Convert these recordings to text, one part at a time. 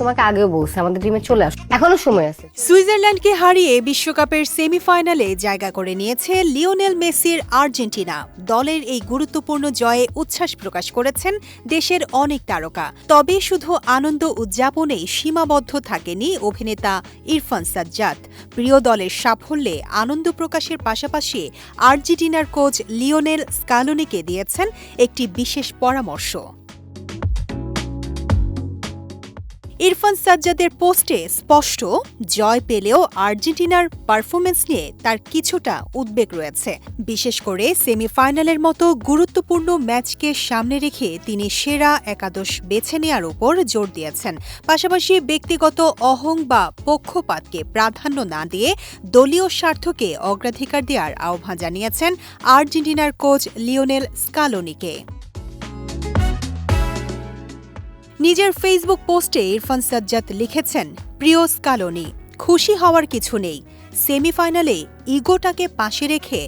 তোমাকে আগেও বলছি আমাদের টিমে চলে আসো, এখনো সময় আছে। সুইজারল্যান্ডকে হারিয়ে বিশ্বকাপের সেমিফাইনালে জায়গা করে নিয়েছে লিওনেল মেসির আর্জেন্টিনা। দলের এই গুরুত্বপূর্ণ জয়ে উচ্ছ্বাস প্রকাশ করেছেন দেশের অনেক তারকা। তবে শুধু আনন্দ উদযাপনেই সীমাবদ্ধ থাকেনি অভিনেতা ইরফান সাজ্জাদ। প্রিয় দলের সাফল্যে আনন্দ প্রকাশের পাশাপাশি আর্জেন্টিনার কোচ লিওনেল স্কালোনিকে দিয়েছেন একটি বিশেষ পরামর্শ। ইরফান সাজ্জাদের পোস্টে স্পষ্ট, জয় পেলেও আর্জেন্টিনার পারফরমেন্স নিয়ে তার কিছুটা উদ্বেগ রয়েছে। বিশেষ করে সেমিফাইনালের মতো গুরুত্বপূর্ণ ম্যাচকে সামনে রেখে তিনি সেরা একাদশ বেছে নেওয়ার উপর জোর দিয়েছেন। পাশাপাশি ব্যক্তিগত অহং বা পক্ষপাতকে প্রাধান্য না দিয়ে দলীয় স্বার্থকে অগ্রাধিকার দেওয়ার আহ্বান জানিয়েছেন আর্জেন্টিনার কোচ লিওনেল স্কালোনিকে। নিজের ফেসবুক পোস্টে ইরফান সাজ্জাদ লিখেছেন, প্রিয় স্কালোনি, খুশি হওয়ার কিছু নেই। সেমিফাইনালে ইগোটাকে পাশে রেখে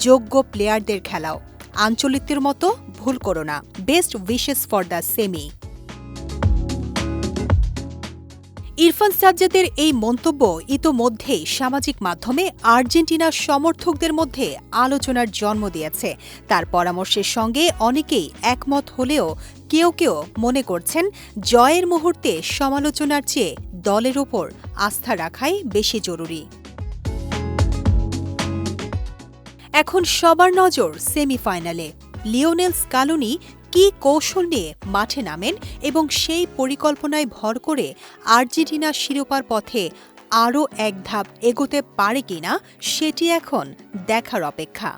যোগ্য প্লেয়ারদের খেলাও। আঞ্চলিকদের মতো ভুল করো না। Best wishes for the semi. Irfan সাজ্জাদের এই মন্তব্য ইতোমধ্যেই সামাজিক মাধ্যমে আর্জেন্টিনার সমর্থকদের মধ্যে আলোচনার জন্ম দিয়েছে। তার পরামর্শের সঙ্গে অনেকেই একমত হলেও কেউ কেউ মনে করছেন জয়ের মুহূর্তে সমালোচনার চেয়ে দলের ওপর আস্থা রাখাই বেশি জরুরি। এখন সবার নজর সেমিফাইনালে। লিওনেল স্কালোনি কি কৌশল নিয়ে মাঠে নামেন এবং সেই পরিকল্পনায় ভর করে আর্জেন্টিনা শিরোপার পথে আরও এক ধাপ এগোতে পারে কিনা সেটি এখন দেখার অপেক্ষা।